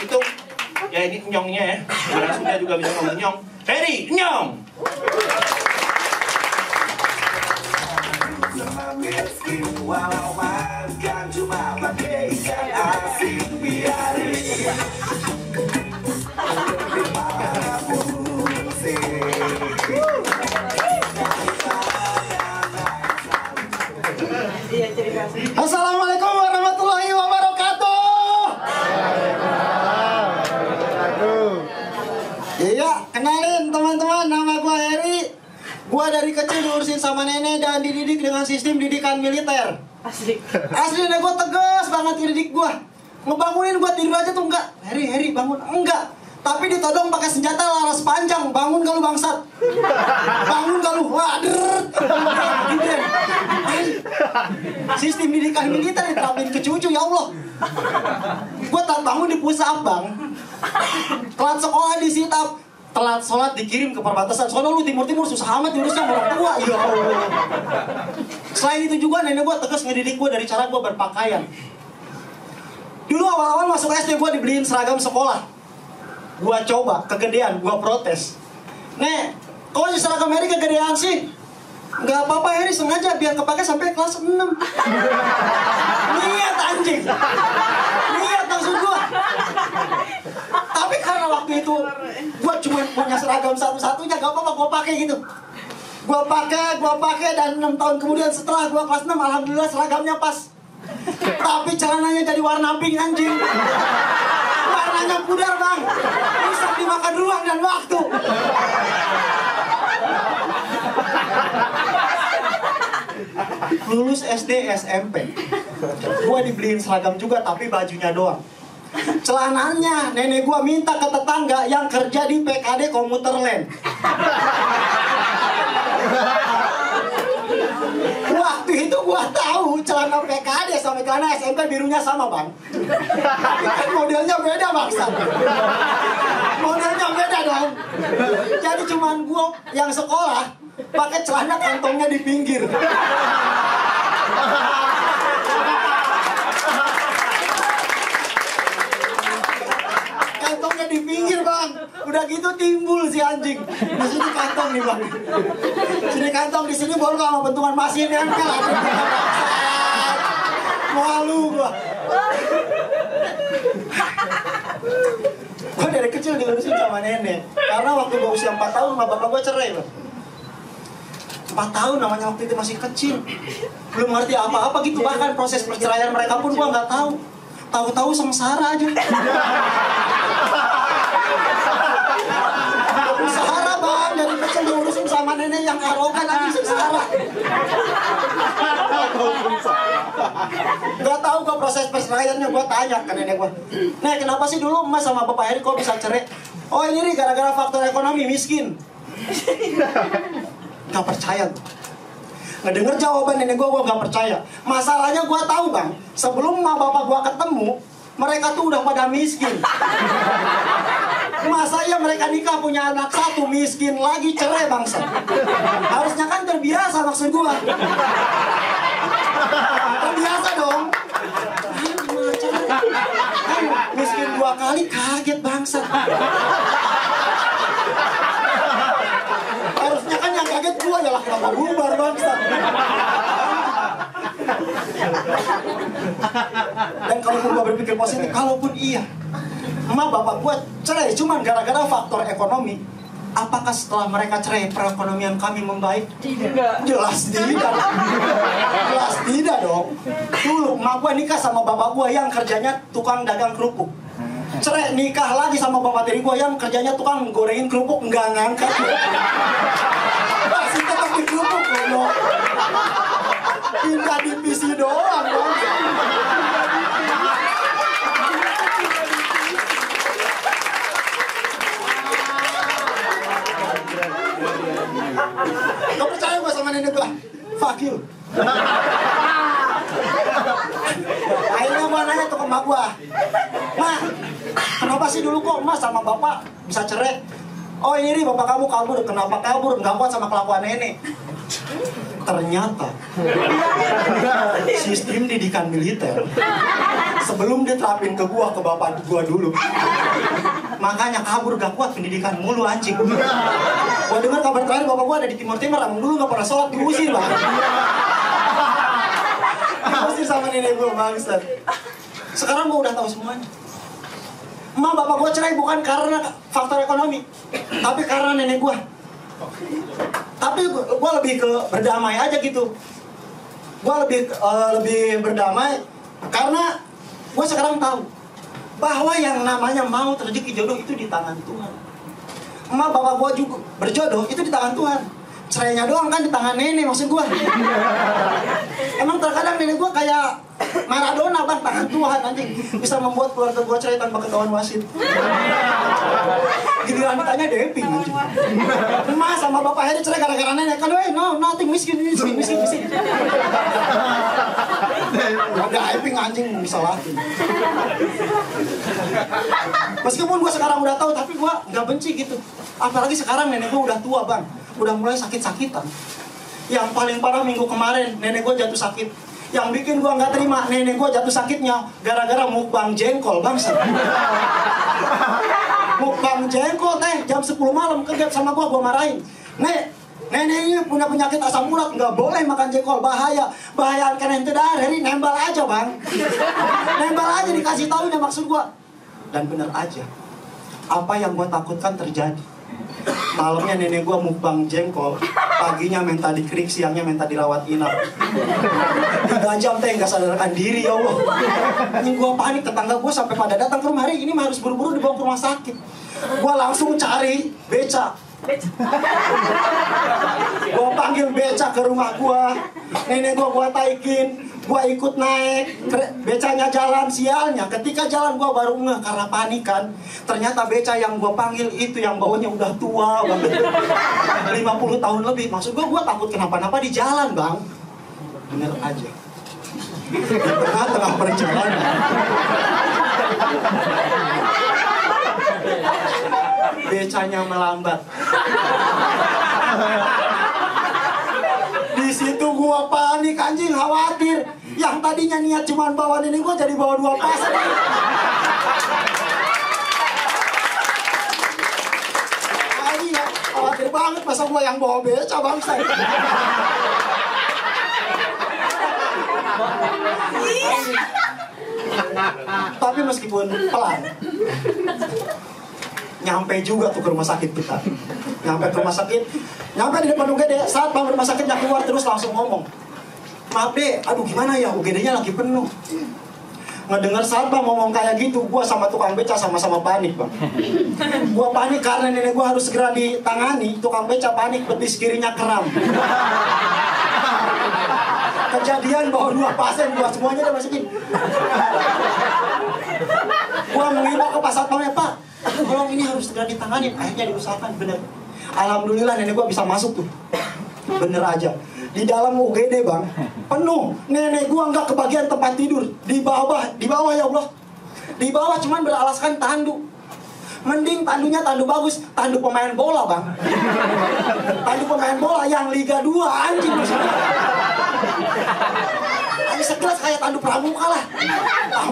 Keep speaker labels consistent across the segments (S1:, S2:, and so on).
S1: Itu ya ini nyongnya ya. Orang Sunda juga bisa ngomong nyong. Heri, nyong.
S2: Assalamualaikum warahmatullahi wabarakatuh. Iya, kenalin teman-teman, nama gua Heri. Gua dari kecil diurusin sama nenek dan dididik dengan sistem didikan militer. Asli deh, gua tegas banget dididik gua. Ngebangunin gua tidur aja tuh enggak. Heri bangun, enggak. Tapi ditodong pakai senjata laras panjang. Bangun gak lu bangsat? Bangun gak lu? Waduh. Sistem didikan militer diterapin ke cucu, ya Allah. Gue tak bangun di pusat bang. Telat sekolah disitap. Telat sholat dikirim ke perbatasan. Soalnya lu timur-timur susah amat diurusnya orang tua. Ya Allah. Selain itu juga nenek gue tegas ngedidik gue dari cara gue berpakaian. Dulu awal-awal masuk SD gue dibeliin seragam sekolah. Gua coba, kegedean, gua protes. Nek, kok seragam Heri kegedean sih? Gak apa-apa Heri, sengaja biar kepake sampai kelas 6. Niat anjing. Niat maksud gua. Tapi karena waktu itu gua cuma punya seragam satu-satunya, gak apa-apa gua pakai gitu. Gua pakai dan 6 tahun kemudian setelah gua kelas 6, alhamdulillah seragamnya pas. Tapi celananya jadi warna pink anjing. Warnanya pudar bang. Bisa dimakan ruang dan waktu. Lulus SD SMP, gue dibeliin seragam juga tapi bajunya doang. Celananya nenek gue minta ke tetangga yang kerja di PKD Komuter Land. Waktu itu gua tahu celana PKD sama celana SMP birunya sama bang. Tapi kan modelnya beda bangsa. Modelnya beda dong. Jadi cuman gua yang sekolah pakai celana kantongnya di pinggir. Kantongnya di pinggir bang. Udah gitu timbul si anjing. Di sini kantong nih bang. Sini kantong, di sini baru sama bentukan masih nempel. Malu gua. Gua dari kecil diurusin sama nenek. Karena waktu gua usia 4 tahun sama bapak gua cerai bang. 4 tahun namanya waktu itu masih kecil. Belum ngerti apa-apa gitu. Bahkan proses perceraian mereka pun gua nggak tahu. Tahu-tahu sengsara aja. Sengsara bang, dari kecil diurusin sama nenek yang arogan lagi sengsara. Gak tahu gue proses perceraiannya, gue tanya ke nenek gue. Nek, kenapa sih dulu emas sama bapak Heri kok bisa cerai? Oh ini nih gara-gara faktor ekonomi, miskin. Gak percaya tuh. Ngedenger jawaban nenek gue gak percaya. Masalahnya gue tahu bang, sebelum emak bapak gue ketemu, mereka tuh udah pada miskin. Masa ya mereka nikah punya anak satu, miskin lagi, cerai bangsa. Harusnya kan terbiasa maksud gue. Terbiasa dong. Miskin 2 kali, kaget bangsa. Harusnya kan yang kaget gue, yalah kenapa bubar bangsa. Dan kalaupun gue berpikir positif, kalaupun iya emak bapak gue cerai cuman gara-gara faktor ekonomi, apakah setelah mereka cerai perekonomian kami membaik? Tidak. Jelas tidak. Jelas tidak dong. Dulu emak gue nikah sama bapak gue yang kerjanya tukang dagang kerupuk. Cerai nikah lagi sama bapak tiri gue yang kerjanya tukang gorengin kerupuk, nggak ngangkat. Masih tetap di kerupuk loh. Pindah divisi doang bang. Gak percaya gue sama nenek gue? Fuck you. Akhirnya gue nanya tuh ke emak gue, "Ma, kenapa sih dulu kok emas sama bapak bisa cerai?" "Oh ini nih bapak kamu kabur." "Kenapa kabur?" "Gak kuat sama kelakuan nenek." Ternyata sistem didikan militer Sebelum dia terapin ke gua, ke bapak gua dulu. Makanya kabur gak kuat pendidikan mulu anjing. Gua dengar kabar terakhir bapak gua ada di Timur Timur, emang dulu gak pernah sholat, diusir bang. Diusir sama nenek gua bangsat. Sekarang gua udah tahu semuanya. Emak bapak gua cerai bukan karena faktor ekonomi, tapi karena nenek gua. Tapi gua lebih ke berdamai aja gitu. Gua lebih berdamai karena gua sekarang tahu bahwa yang namanya mau rezeki jodoh itu di tangan Tuhan. Emak bapak gua juga berjodoh itu di tangan Tuhan. Cerainya doang kan di tangan nenek maksud gua. Emang terkadang nenek gua kayak Maradona bang, tangan Tuhan anjing bisa membuat keluarga gua cerai tanpa ketahuan wasit. Giliran ditanya Deping anjing. Emak sama bapak Heri cerai gara-gara nenek. Kalau no nothing miskin. Ada Deping anjing disalahin. Meskipun gua sekarang udah tahu tapi gua nggak benci gitu. Apalagi sekarang nenek gua udah tua bang, udah mulai sakit-sakitan. Yang paling parah minggu kemarin nenek gua jatuh sakit. Yang bikin gua nggak terima nenek gua jatuh sakitnya gara-gara mukbang jengkol bangsa. Mukbang jengkol teh jam 10 malam kegap sama gua marahin. Nenek ini punya penyakit asam urat, nggak boleh makan jengkol, bahaya kan ente dari nembal aja bang. Nembal aja dikasih taunya maksud gua. Dan bener aja, apa yang gua takutkan terjadi. Malamnya nenek gua mukbang jengkol, paginya minta dikerik, siangnya minta dirawat inap. 3 jam teh nggak sadarkan diri ya Allah. Ini gua panik, tetangga gua sampai pada datang ke rumah, hari ini harus buru-buru dibawa ke rumah sakit. Gua langsung cari beca. Gua panggil beca ke rumah gua, nenek gua taikin, gua ikut naik, becanya jalan. Sialnya ketika jalan gua baru ngeh karena panik kan. Ternyata beca yang gua panggil itu yang bawanya udah tua banget, 50 tahun lebih. Maksud gua takut kenapa-napa di jalan bang. Bener aja, di tengah-tengah perjalanan becanya melambat. Di situ gua panik anjing, khawatir. Yang tadinya niat cuma bawa nenek gua jadi bawa 2 pasang. Anjing khawatir banget masa gua yang bawa beca bangsa. Tapi meskipun pelan, nyampe juga tuh ke rumah sakit kita. Nyampe ke rumah sakit, nyampe di depan UGD. Saat bang rumah sakitnya keluar terus langsung ngomong, maaf deh, aduh gimana ya UGD-nya lagi penuh. Ngedengar saat bang ngomong kayak gitu, gua sama tukang beca sama-sama panik bang. Gua panik karena nenek gua harus segera ditangani. Tukang beca panik, betis kirinya kram. Kejadian bawa 2 pasien, gua semuanya udah masukin. Gua mengimbau ke Pak Satpamnya, Pak, tolong ini harus segera ditangani. Akhirnya diusahakan, bener. Alhamdulillah nenek gua bisa masuk tuh. Bener aja. Di dalam UGD bang, penuh. Nenek gua nggak kebagian tempat tidur. Di bawah ya Allah. Di bawah cuman beralaskan tandu. Mending tandunya tandu bagus, tandu pemain bola bang. Tandu pemain bola yang Liga 2 anjing maksudnya. Ini sekelas kayak tandu pramuka lah.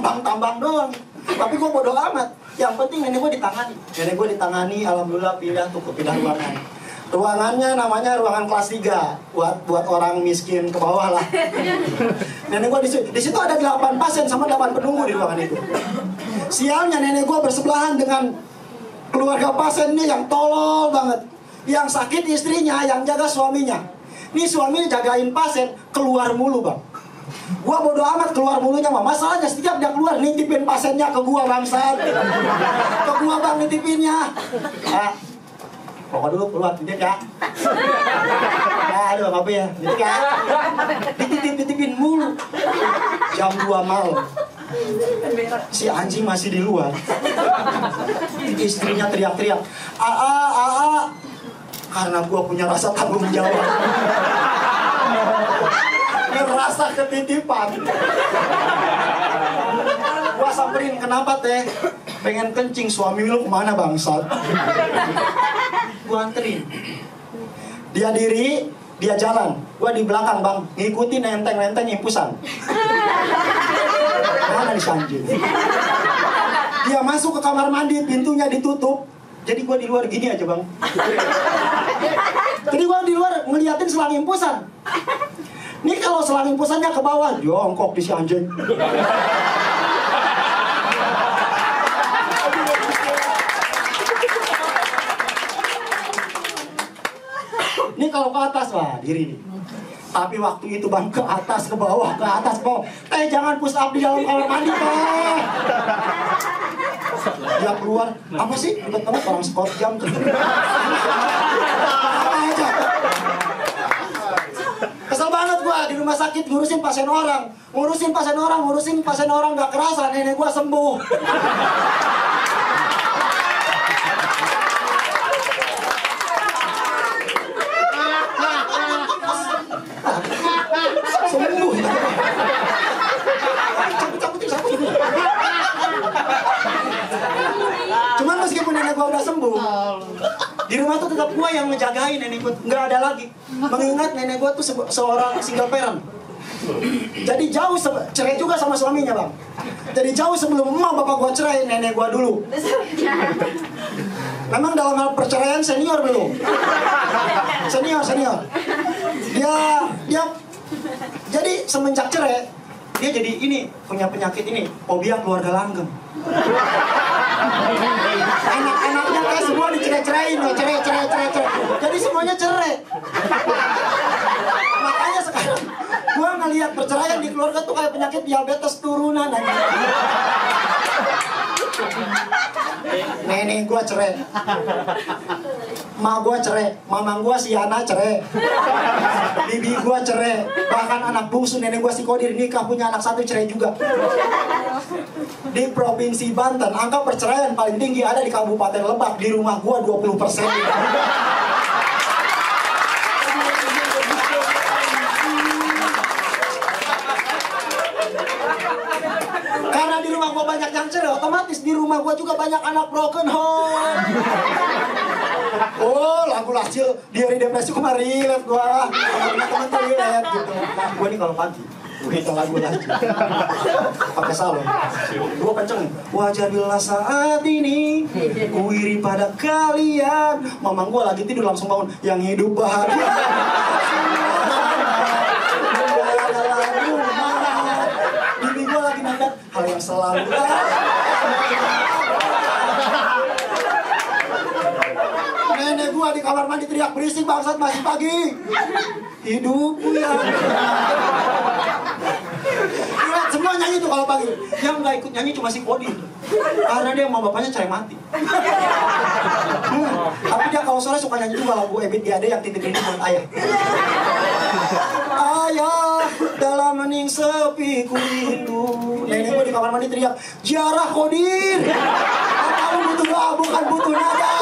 S2: Tambang doang. Tapi gue bodo amat. Yang penting nenek gue ditangani. Nenek gue ditangani, alhamdulillah pindah ruangan. Ruangannya namanya ruangan kelas 3. Buat orang miskin ke bawah lah. Nenek gue di situ ada 8 pasien sama 8 penunggu di ruangan itu. Sialnya nenek gue bersebelahan dengan keluarga pasiennya yang tolol banget. Yang sakit istrinya, yang jaga suaminya. Nih suaminya jagain pasien, keluar mulu bang. Gua bodo amat keluar mulunya mah. Masalahnya setiap dia keluar nitipin pasiennya ke gua bangsat. Ke gua bang nitipinnya. Pokok dulu keluar titip ya. Aduh apa ya, titip ya. Dititipin mulu. Jam 2 malam. Si anjing masih di luar. Istrinya teriak-teriak, "Aa." Karena gua punya rasa tanggung jawab. Ngerasa ketitipan. Gua samperin, "Kenapa teh?" "Pengen kencing." "Suami lu kemana bangsat?" Gua anterin. Dia diri, dia jalan. Gua di belakang bang, ngikutin nenteng-nenteng impusan. mana nih si anjing. Dia masuk ke kamar mandi, pintunya ditutup. Jadi gue di luar gini aja bang. Jadi gue di luar ngeliatin selang impusan. Nih kalau selang impusannya ke bawah, jongkok di si anjing. Ini kalau ke atas, wah diri nih. Tapi waktu itu bang, ke atas, ke bawah, ke atas, ke bawah. Jangan push up di dalam kamar mandi, teh. Dia keluar, apa sih? Ribet-ribet orang skot jam. Aja. Kesel banget gua di rumah sakit ngurusin pasien orang. Ngurusin pasien orang gak kerasa, nenek gua sembuh. Sembuh. Cuman meskipun nenek gua udah sembuh, di rumah tuh tetap gua yang ngejagain nenek gua, nggak ada lagi. Mengingat nenek gua tuh seorang single parent. Jadi jauh cerai juga sama suaminya bang. Jadi jauh sebelum emak bapak gua cerai, nenek gua dulu. Memang dalam hal perceraian senior belum. Senior. Dia jadi semenjak cerai dia jadi ini punya penyakit ini, fobia keluarga langgeng. Anak-anaknya kayak semua dicerai-ceraiin, cerai. Jadi semuanya cerai. Makanya sekarang gua ngelihat perceraian di keluarga tuh kayak penyakit diabetes turunan aja. Nenek gua cerai, mak gua cerai, mamang gua si Yana cerai, bibi gua cerai, bahkan anak bungsu nenek gua si Kodir nikah punya anak satu cerai juga. Di Provinsi Banten angka perceraian paling tinggi ada di Kabupaten Lebak, di rumah gua 20%. Karena di rumah gua banyak yang cerai, otomatis di rumah gua juga banyak anak broken home. Oh, lagu Lasil, Diari Depresi gua relate gua. Teman-teman tuh relate gitu. Gua nih kalau pagi kita lagu lagi pakai salon gua kenceng, wajar bila saat ini ku iri pada kalian. Mamang gua lagi tidur langsung bangun, yang hidup bahagia bibi gua lagi nandat hal yang selalu nenek gua di kamar mandi teriak berisik, bangsat masih pagi hidupku ya. Lihat semua nyanyi tuh kalau pagi. Yang nggak ikut nyanyi cuma si Kodi. Karena dia sama bapaknya cerai mati. Tapi dia kalau sore suka nyanyi juga lagu Ebit G.Ade yang titip ini buat ayah. Ayah dalam hening sepi ku rindu. Nenek gue di kamar mandi teriak, Jarah Kodir. Kamu butuh doa bukan butuh nada.